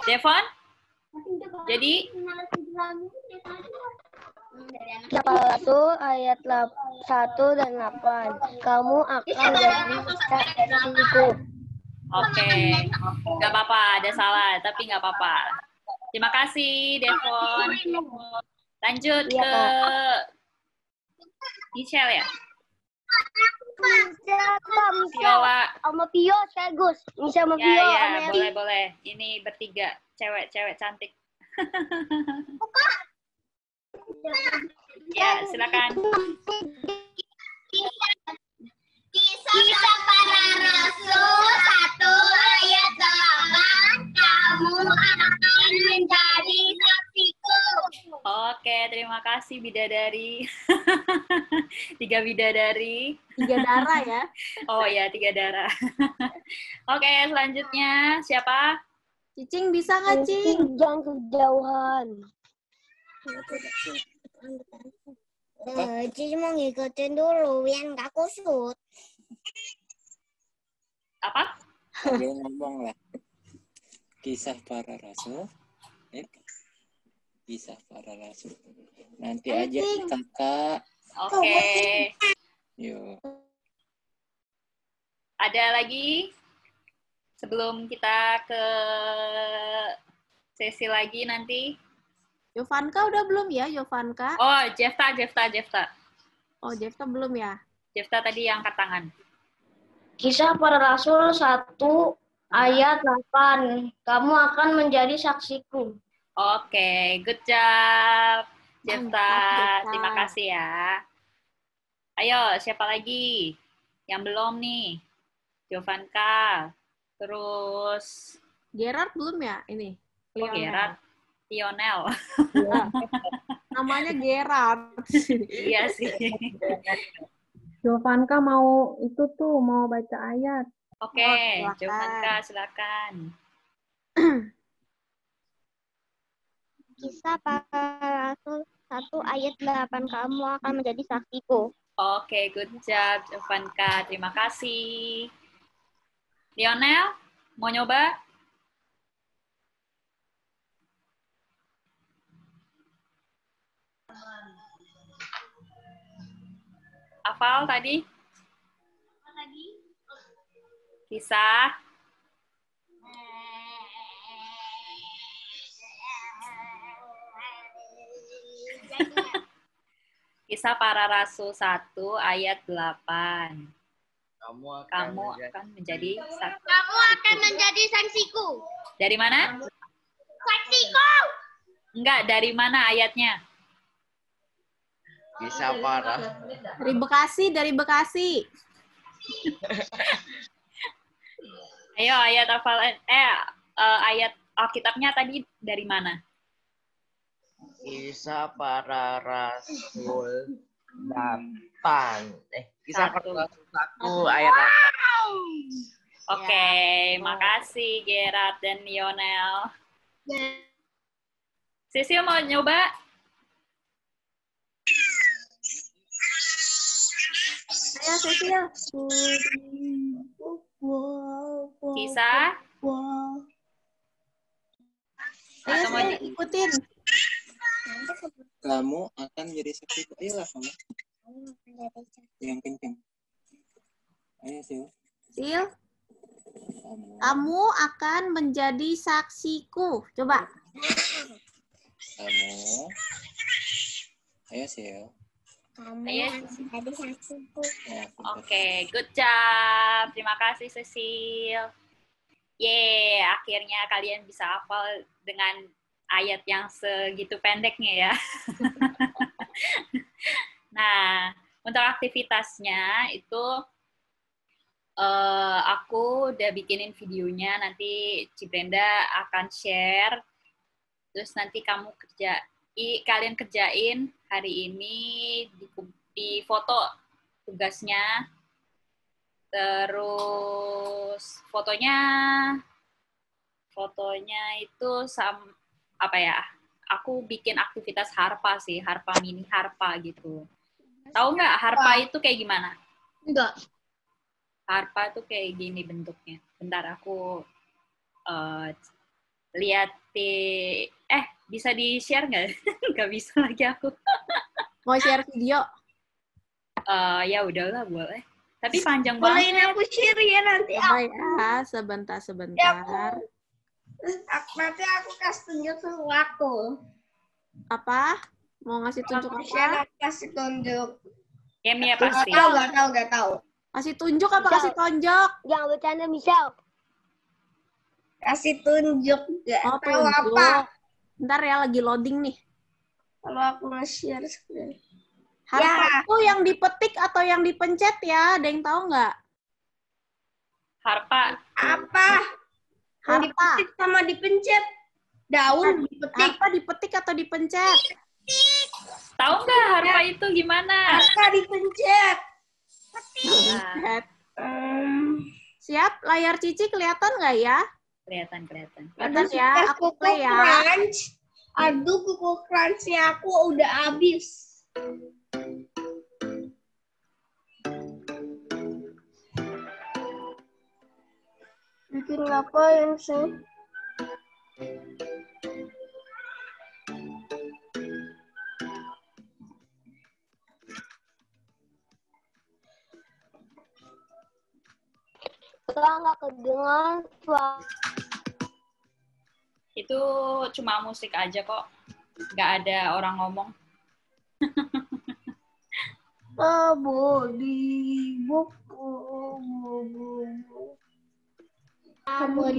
Devon? Jadi? 1 ayat 1 dan 8. Kamu akan menjadi saksiku. Oke, nggak apa-apa, ada salah, tapi nggak apa-apa. Terima kasih, Devon. Lanjut ke Michelle ya? Viola. Sama Pio, Gus. Misha sama Pio. Ya, boleh. Ini bertiga, cewek cantik. Ya, silakan. Kisah para Rasul 1 ayat 8. Kamu akan menjadi saksiku. Oke, terima kasih bidadari. 3 bidadari. 3 darah ya. Oh ya, 3 darah. Oke, selanjutnya siapa? Cicing bisa nggak, Cing? Jangan kejauhan. Cici mau ngikutin dulu, yang nggak kusut. Apa? Sambil ngomong lah. Kisah para rasul. Kisah para rasul. Nanti aja kakak. Oke. Yuk. Ada lagi? Sebelum kita ke sesi lagi nanti. Jovanka udah belum ya, Jovanka? Oh, Jefta. Oh, Jefta belum ya? Jefta tadi yang angkat tangan. Kisah para Rasul 1 ayat 8. Kamu akan menjadi saksiku. Oke, good job. Jefta, Jefta. terima kasih ya. Ayo, siapa lagi? Yang belum nih? Jovanka. Terus Gerard belum ya ini? oh, Gerard. Lionel. Ya. Namanya Gerard. Iya sih. Jovanka mau baca ayat. Oke, Jovanka silakan. Kisah para Rasul 1 ayat 8. Kamu akan menjadi saksiku. Oke, good job Jovanka. Terima kasih. Lionel, mau nyoba? Hafal tadi? Kisah. Kisah para Rasul 1 ayat 8. Kamu akan menjadi saksi. Kamu akan menjadi saksiku. Dari mana? Saksiku. Enggak, dari mana ayatnya? Kisah para. Dari Bekasi. Ayo ayat hafalan ayat Alkitabnya tadi dari mana? Kisah para Rasul 8. Kisah para Rasul 1 ayat 8. Oke, makasih Gerard dan Lionel. Sisil mau nyoba? Ayo Sisil. Kisah? Ayo ikutin. Kamu akan jadi saksiku. Ayolah kamu. Yang kenceng. Ayo Sil. Sil. Kamu akan menjadi saksiku. Coba. Kamu. Ayo Sil. Kamu akan menjadi saksiku. Oke, good job. Terima kasih Cecil. Yeay, akhirnya kalian bisa hafal dengan ayat yang segitu pendeknya ya. Nah, untuk aktivitasnya itu aku udah bikinin videonya, nanti Cibrenda akan share, terus nanti kalian kerjain hari ini di foto tugasnya, terus fotonya itu apa ya? Aku bikin aktivitas harpa sih, harpa mini harpa gitu. Tahu nggak harpa itu kayak gimana? Enggak. Harpa tuh kayak gini bentuknya. Bentar aku lihat bisa di-share nggak? Nggak bisa lagi aku. Mau share video? Ya udahlah, boleh. Tapi panjang Bolehin banget. aku share ya nanti. Coba ya, sebentar. Nanti aku kasih tunjuk sesuatu. Apa? Mau ngasih tunjuk Aku share, apa? aku kasih tunjuk. Game ya pasti. Gak tahu. Kasih tunjuk apa Misal. kasih tonjok? Jangan bercanda, Misal. Kasih tunjuk. Gak Oh, tahu tunjuk. apa. Ntar ya, lagi loading nih. Kalau aku nge-share screen. Harpa Ya. itu yang dipetik atau yang dipencet ya? Ada yang tahu nggak? Harpa. Apa? Yang Harpa. dipetik sama dipencet. Daun dipetik. Harpa dipetik atau dipencet? Tahu nggak harpa itu gimana? Harpa dipencet. Nah, Siap? Layar Cici kelihatan nggak ya? kelihatan. Kelihatan ya? Aku play ya. Crunch. Aduh, kuku crunch-nya aku udah habis. Bikin ngapain sih? Nggak kedengar suara. Itu cuma musik aja kok. Nggak ada orang ngomong.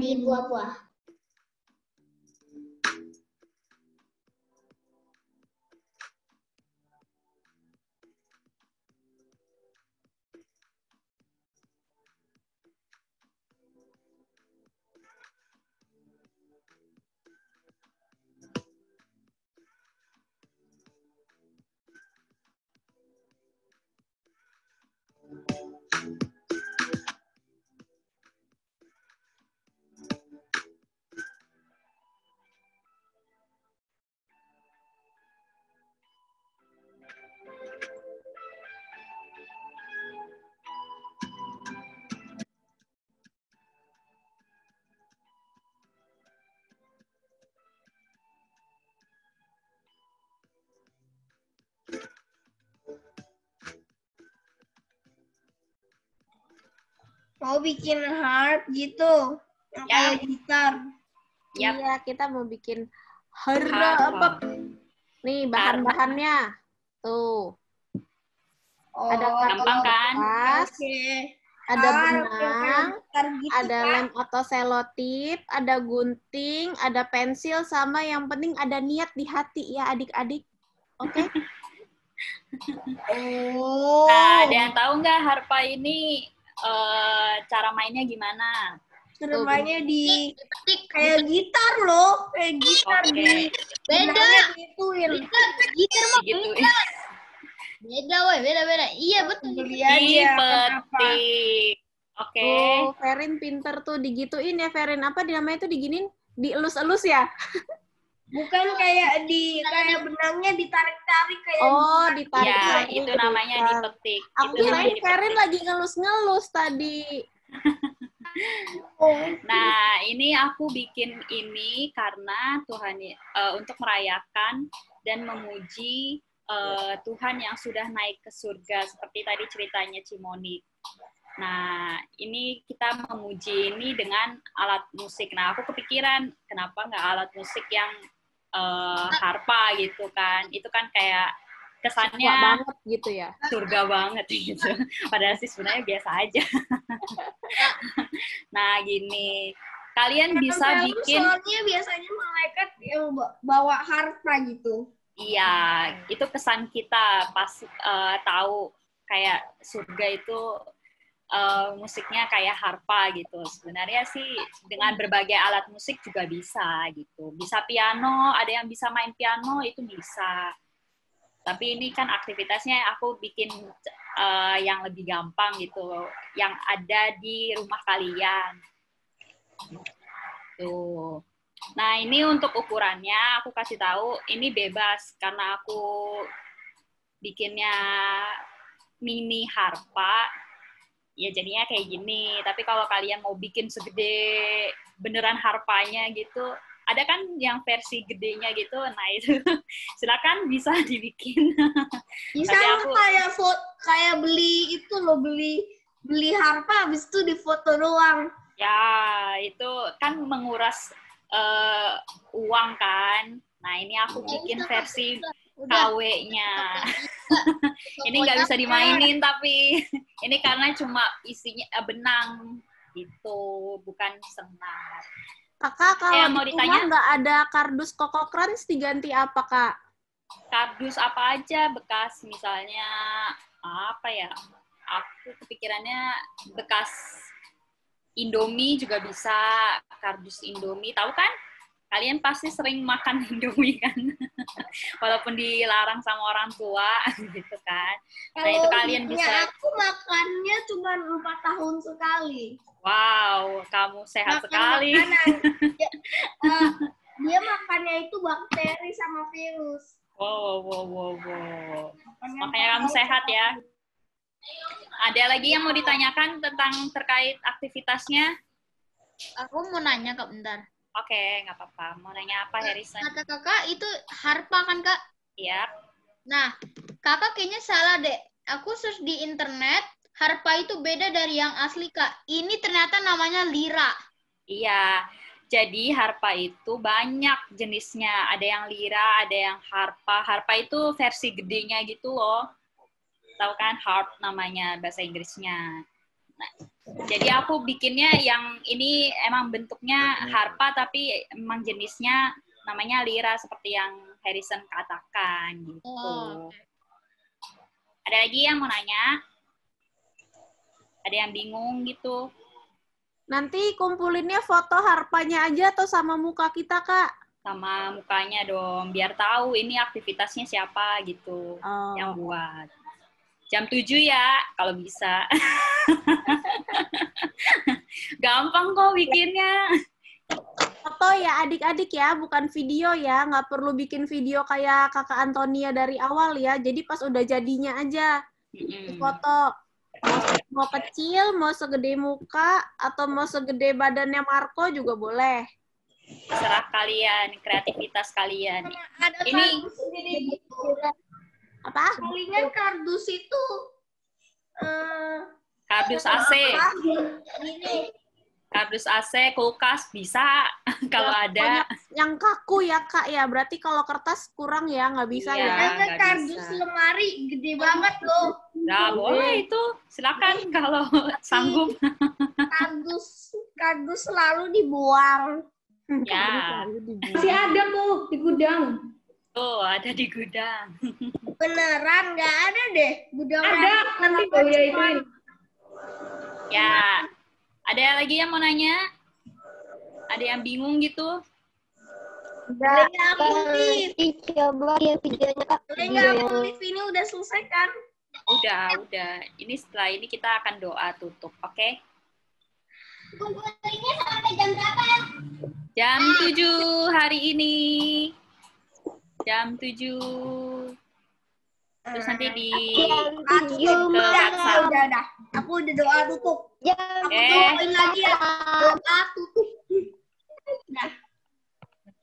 Di buah-buah. Mau bikin harp gitu. Yang kayak gitar. Yap. Iya, kita mau bikin harpa. Nih bahan-bahannya. Tuh. Ada gampang kan? kertas, ada benang, Gitu, ada lem atau selotip, ada gunting, ada pensil, sama yang penting ada niat di hati ya adik-adik. Oke? Nah, ada yang tahu nggak harpa ini cara mainnya gimana? Namanya di kayak gitar loh, kayak gitar Oke. di Beda. gituin. Gitar mah Gitu. beda, woi, beda. Iya, betul. Beli aja kenapa? Dipetik. Oke. Oh, Ferin pinter tuh digituin ya, Ferin. Apa namanya itu diginin? Dielus-elus ya? Bukan kayak kayak benangnya ditarik-tarik kayak Oh, gitar. ditarik. Ya, tarik itu gitu. namanya dipetik. Aku Itu namanya kirain Ferin dipetik. lagi ngelus-ngelus tadi. Nah, ini aku bikin ini karena Tuhan untuk merayakan dan memuji Tuhan yang sudah naik ke surga, seperti tadi ceritanya Cimonik. Nah, ini kita memuji ini dengan alat musik. Nah, aku kepikiran, kenapa nggak alat musik yang harpa gitu kan? Itu kan kayak kesannya Wah, banget gitu ya. surga banget gitu. Padahal sih sebenarnya biasa aja. Nah, gini. kalian bisa bikin. Soalnya biasanya malaikat yang bawa harpa gitu. Iya, itu kesan kita pas tahu kayak surga itu musiknya kayak harpa gitu. Sebenarnya sih dengan berbagai alat musik juga bisa gitu. Bisa piano, ada yang bisa main piano itu bisa. Tapi ini kan aktivitasnya aku bikin yang lebih gampang gitu, yang ada di rumah kalian. Tuh. Nah, ini untuk ukurannya aku kasih tahu, ini bebas karena aku bikinnya mini harpa. Ya jadinya kayak gini. Tapi kalau kalian mau bikin segede beneran harpanya gitu, ada kan yang versi gedenya gitu. Nah itu silakan bisa dibikin. Bisa kayak beli itu loh, beli harpa habis itu difoto doang. Ya itu kan menguras uang kan. Nah ini aku bikin versi KW-nya. Ini nggak bisa dimainin tapi ini karena cuma isinya benang gitu, bukan senar. Kakak kalau mau di ditanya rumah nggak ada kardus Koko Crunch diganti apa, Kak? Kardus apa aja bekas, misalnya apa ya? Aku kepikirannya bekas Indomie juga bisa, kardus Indomie. Tahu kan? Kalian pasti sering makan Indomie kan? Walaupun dilarang sama orang tua gitu kan. Nah, itu kalian bisa. Aku makannya cuma 4 tahun sekali. Wow, kamu sehat sekali. Dia makannya itu bakteri sama virus. Wow. Makanya kamu sehat ya. Ada lagi yang mau ditanyakan tentang terkait aktivitasnya? Aku mau nanya, Kak, bentar. Oke, nggak apa-apa. Mau nanya apa, Harrison? Kata kakak itu harpa kan, Kak? Iya. Nah, kakak kayaknya salah deh. Aku search di internet, harpa itu beda dari yang asli, Kak. Ini ternyata namanya lira. Iya. Jadi harpa itu banyak jenisnya. Ada yang lira, ada yang harpa. Harpa itu versi gedenya gitu loh. Tahu kan harp namanya bahasa Inggrisnya. Nah, jadi aku bikinnya yang ini emang bentuknya harpa tapi emang jenisnya namanya lira seperti yang Harrison katakan gitu. Ada lagi yang mau nanya? Ada yang bingung gitu? Nanti kumpulinnya foto harpanya aja atau sama muka kita, Kak? Sama mukanya dong, biar tahu ini aktivitasnya siapa gitu yang buat. Jam 7 ya, kalau bisa. Gampang kok bikinnya. Foto ya adik-adik ya, bukan video ya. Nggak perlu bikin video kayak Kakak Antonia dari awal ya. Jadi pas udah jadinya aja. Foto. Mau kecil, mau segede muka, atau mau segede badannya Marco juga boleh. Terserah kalian, kreativitas kalian. Ada ini apa? Palingan kardus itu kardus AC. Ini. Kardus AC, kulkas bisa kalau ada. Yang kaku ya, Kak ya. Berarti kalau kertas kurang ya, nggak bisa ya. Ada kardus lemari gede banget loh. Nah, boleh itu. Silakan kalau sanggup. Kardus selalu dibuang. Ya. Masih ada tuh di gudang. Tuh, ada di gudang. Beneran nggak ada deh gudang. Ada, nanti gue ituin. Ya. Ada lagi yang mau nanya? Ada yang bingung gitu? Udah, coba ya videonya, Kak. Ini udah selesai kan? Udah. Ini setelah ini kita akan doa tutup, oke? Kumpulinnya sampai jam berapa? Jam 7 hari ini. Jam 7. Terus nanti di udah. Aku udah doa tutup. Aku doain lagi ya. Doa tutup. Nah.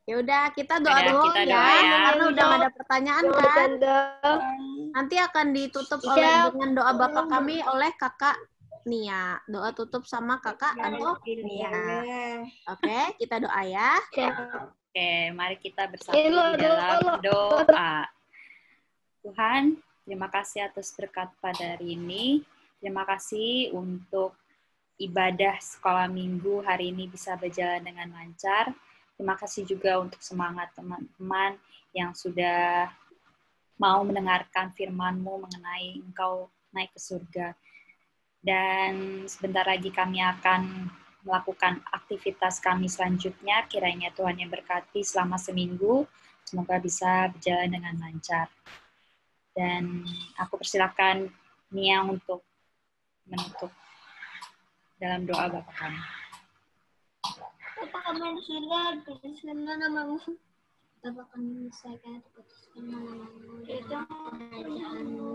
Ya udah, kita doa dulu kita ya. doa ya. Karena udah nggak ada pertanyaan kan. Nanti akan ditutup dengan doa Bapak kami oleh Kakak Nia. Doa tutup sama Kakak Antonia. Oke, kita doa ya. Oke, mari kita bersatu di dalam doa. Tuhan, terima kasih atas berkat pada hari ini. Terima kasih untuk ibadah sekolah minggu hari ini bisa berjalan dengan lancar. Terima kasih juga untuk semangat teman-teman yang sudah mau mendengarkan firman-Mu mengenai Engkau naik ke surga. Dan sebentar lagi kami akan melakukan aktivitas kami selanjutnya. Kiranya Tuhan yang berkati selama seminggu. Semoga bisa berjalan dengan lancar. Dan aku persilakan Nia untuk menutup dalam doa Bapa kami. Bapa kami di surga, dikuduskanlah namamu. Bapa kami di surga, dikuduskanlah namamu. Kerajaanmu.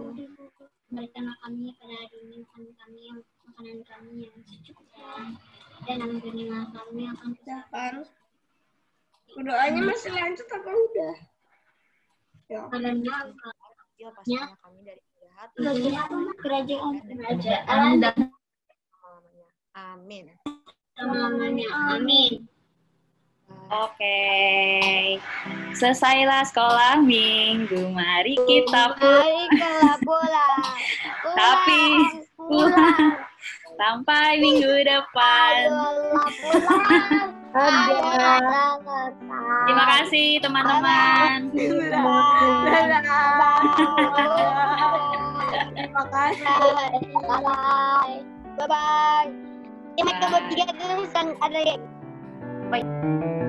Berikanlah kami pada hari ini makanan kami yang secukupnya. Dan ampunilah kami akan kesalahan. Doanya masih lanjut apa udah? Ya. Ya, pastinya kami dari jahat. Kerajaan dan Amin. selamanya. Amin. Oke, selesailah sekolah minggu. Mari kita pulang. Tapi pulang sampai minggu depan. Terima kasih teman-teman. Terima kasih. Bye bye. Yang bertiga dulu kan ada yang. Bye.